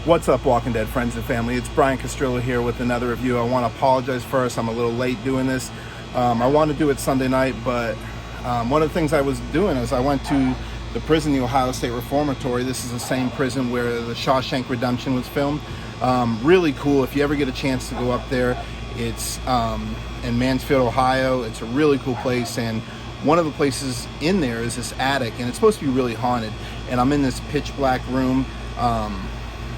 What's up, Walking Dead friends and family? It's Brian Castrillo here with another review. I want to apologize first. I'm a little late doing this. I wanted to do it Sunday night, but one of the things I was doing is I went to the prison, the Ohio State Reformatory. This is the same prison where the Shawshank Redemption was filmed. Really cool. If you ever get a chance to go up there, it's in Mansfield, Ohio. It's a really cool place, and one of the places in there is this attic, and it's supposed to be really haunted. And I'm in this pitch black room,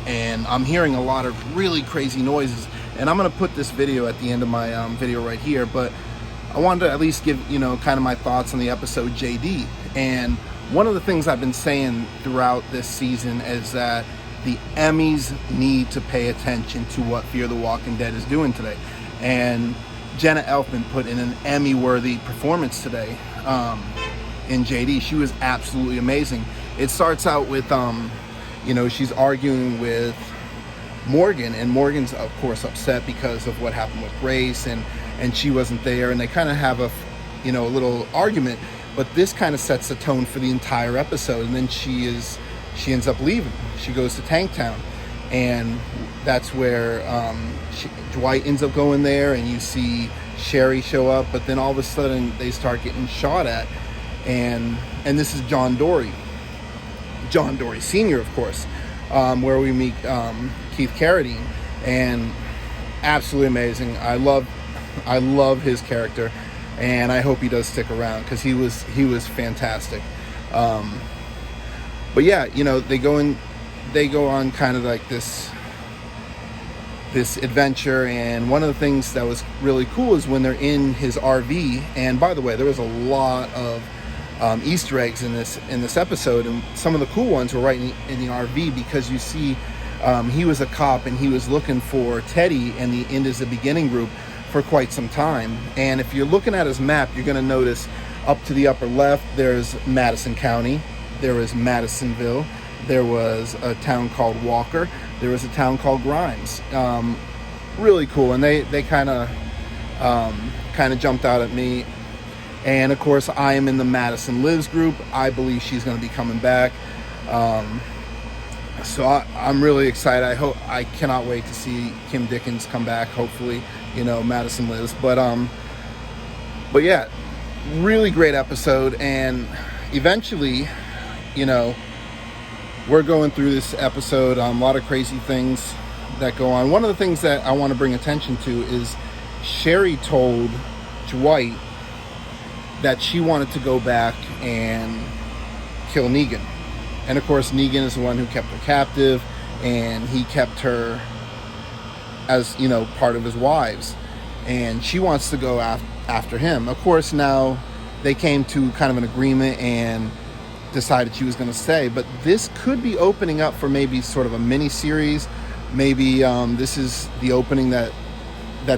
and I'm hearing a lot of really crazy noises. And I'm going to put this video at the end of my video right here, but I wanted to at least give, kind of my thoughts on the episode JD. And one of the things I've been saying throughout this season is that the Emmys need to pay attention to what Fear the Walking Dead is doing today. And Jenna Elfman put in an Emmy-worthy performance today in JD. She was absolutely amazing. It starts out with she's arguing with Morgan, and Morgan's of course upset because of what happened with Grace, and she wasn't there, and they kind of have a little argument. But this kind of sets the tone for the entire episode, and then she ends up leaving. She goes to Tanktown, and that's where Dwight ends up going there, and you see Sherry show up, but then all of a sudden they start getting shot at, and this is John Dory Sr., of course, where we meet Keith Carradine, and absolutely amazing. I love his character, and I hope he does stick around because he was fantastic. But yeah, they go on kind of like this adventure, and one of the things that was really cool is when they're in his RV. And by the way, there was a lot of Easter eggs in this episode, and some of the cool ones were right in the RV, because you see he was a cop and he was looking for Teddy and the End is the Beginning group for quite some time. And if you're looking at his map, you're going to notice up to the upper left there's Madison County, there is Madisonville, there was a town called Walker, there was a town called Grimes. Really cool, and they kind of jumped out at me. And of course, I am in the Madison Lives group. I believe she's going to be coming back. So I'm really excited. I cannot wait to see Kim Dickens come back. Hopefully, Madison Lives. But yeah, really great episode. And eventually, we're going through this episode. A lot of crazy things that go on. One of the things that I want to bring attention to is Sherry told Dwight that she wanted to go back and kill Negan. And of course, Negan is the one who kept her captive, and he kept her as, part of his wives. And she wants to go after him. Of course, now they came to kind of an agreement and decided she was going to stay. But this could be opening up for maybe sort of a mini-series. Maybe this is the opening that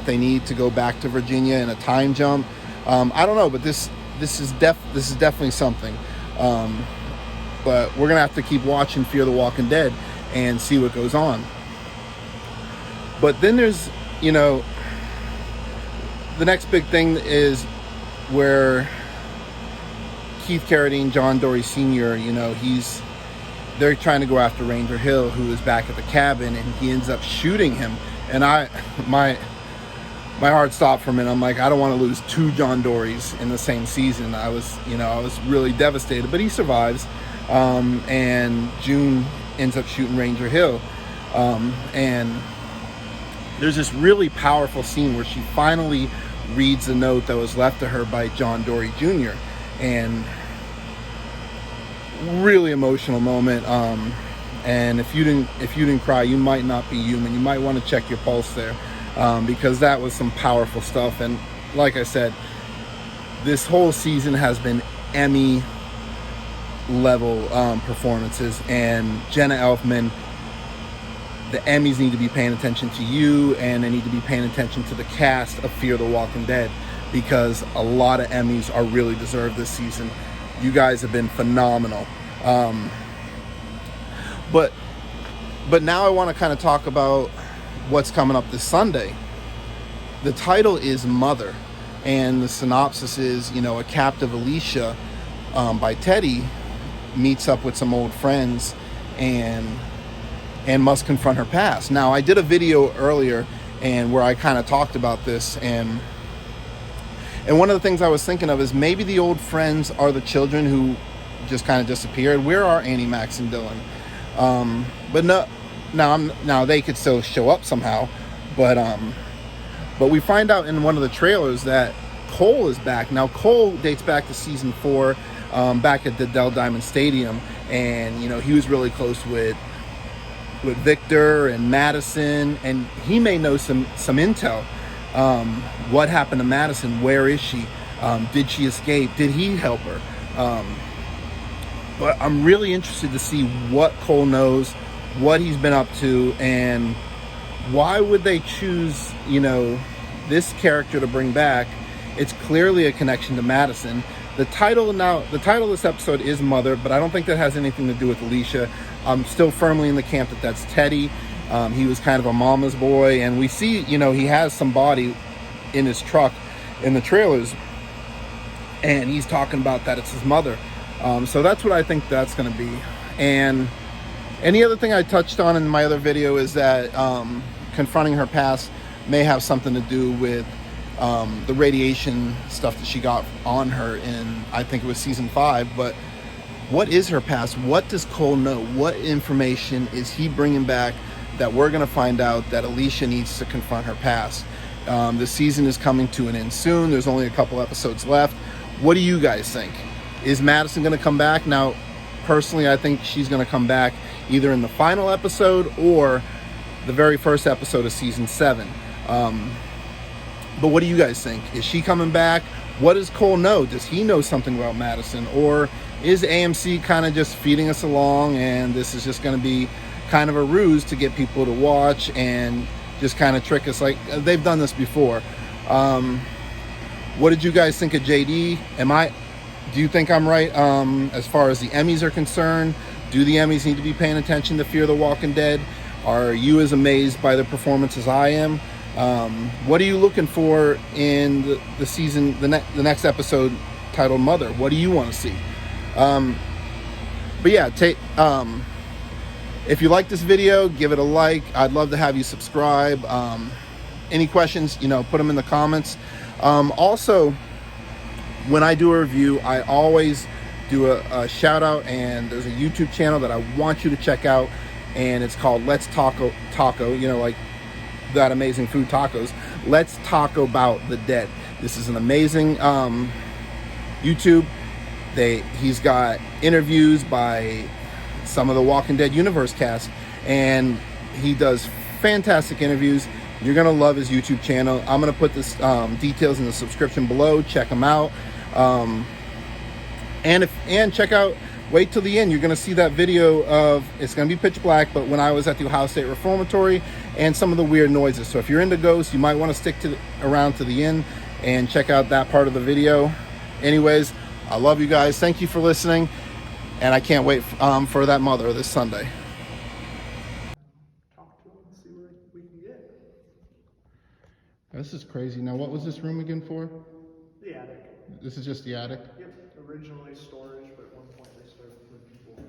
they need to go back to Virginia in a time jump. I don't know, but this is definitely something. But we're gonna have to keep watching Fear the Walking Dead and see what goes on. But then there's, the next big thing is where Keith Carradine, John Dory Sr., they're trying to go after Ranger Hill, who is back at the cabin, and he ends up shooting him. And my heart stopped for a minute. I'm like, I don't want to lose two John Dorys in the same season. I was really devastated, but he survives. And June ends up shooting Ranger Hill. And there's this really powerful scene where she finally reads the note that was left to her by John Dory Jr. And really emotional moment. And if you didn't cry, you might not be human. You might want to check your pulse there. Because that was some powerful stuff. And like I said, this whole season has been Emmy level performances, and Jenna Elfman, the Emmys need to be paying attention to you, and they need to be paying attention to the cast of Fear the Walking Dead, because a lot of Emmys are really deserved this season. You guys have been phenomenal. But now I want to kind of talk about what's coming up this Sunday. The title is Mother, and the synopsis is, a captive Alicia by Teddy meets up with some old friends, and and must confront her past. Now, I did a video earlier and where I kind of talked about this, and one of the things I was thinking of is maybe the old friends are the children who just kind of disappeared. Where are Annie, Max, and Dylan? But no, now they could still show up somehow. But we find out in one of the trailers that Cole is back. Now, Cole dates back to season 4, back at the Dell Diamond Stadium, and he was really close with Victor and Madison, and he may know some intel. What happened to Madison? Where is she? Did she escape? Did he help her? But I'm really interested to see what Cole knows, what he's been up to, and why would they choose, this character to bring back. It's clearly a connection to Madison. The title of this episode is Mother, but I don't think that has anything to do with Alicia. I'm still firmly in the camp that that's Teddy. He was kind of a mama's boy, and we see, he has some body in his truck in the trailers, and he's talking about that it's his mother. So that's what I think that's going to be. And any other thing I touched on in my other video is that confronting her past may have something to do with the radiation stuff that she got on her in, I think it was season 5. But what is her past? What does Cole know? What information is he bringing back that we're going to find out that Alicia needs to confront her past? The season is coming to an end soon. There's only a couple episodes left. What do you guys think? Is Madison going to come back? Now, personally, I think she's going to come back either in the final episode or the very first episode of season 7. But what do you guys think? Is she coming back? What does Cole know? Does he know something about Madison? Or is AMC kind of just feeding us along, and this is just going to be kind of a ruse to get people to watch and just kind of trick us like they've done this before? What did you guys think of JD? Do you think I'm right as far as the Emmys are concerned? Do the Emmys need to be paying attention to Fear the Walking Dead? Are you as amazed by the performance as I am? What are you looking for in the season, the next episode titled Mother? What do you want to see? But yeah, if you like this video, give it a like. I'd love to have you subscribe. Any questions, put them in the comments. Also, when I do a review, I always do a shout out, and there's a YouTube channel that I want you to check out, and it's called Let's Taco, like that amazing food tacos. Let's Talk About the Dead. This is an amazing YouTube. He's got interviews by some of the Walking Dead universe cast, and he does fantastic interviews. You're gonna love his YouTube channel. I'm gonna put this details in the subscription below. Check him out. And check out, wait till the end. You're gonna see that video of, it's gonna be pitch black, but when I was at the Ohio State Reformatory, and some of the weird noises. So if you're into ghosts, you might want to stick around to the end and check out that part of the video. Anyways, I love you guys. Thank you for listening, and I can't wait for that Mother this Sunday. Talk to him and see what we can get. This is crazy. Now, what was this room again for? The attic. This is just the attic? Yep. Originally storage, but at one point they started putting people in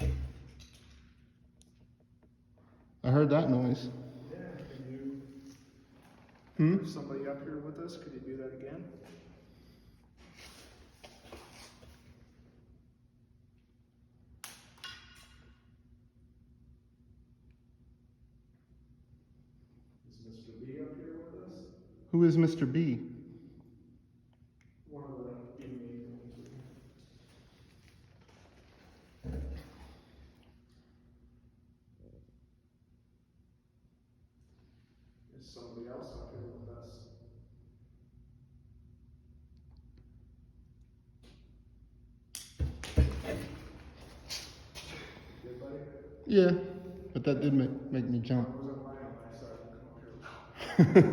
here. I heard that noise. Yeah, can you... There's somebody up here with us. Could you do that again? Is Mr. B up here with us? Who is Mr. B? One of the evening ones. Is somebody else up here with us? Good, buddy? Yeah, but that did make me jump. I was on my own. I started to come up here.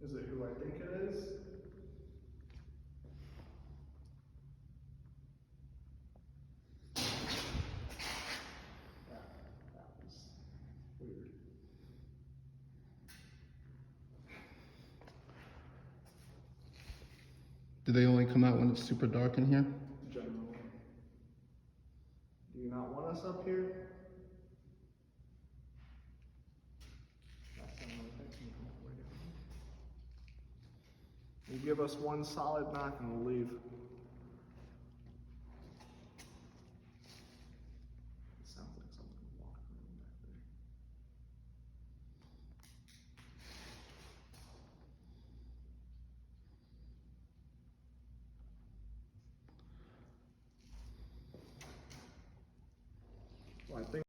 Is it who I think it is? That was weird. Do they only come out when it's super dark in here? Generally. Do you not want us up here? You give us one solid knock and we'll leave.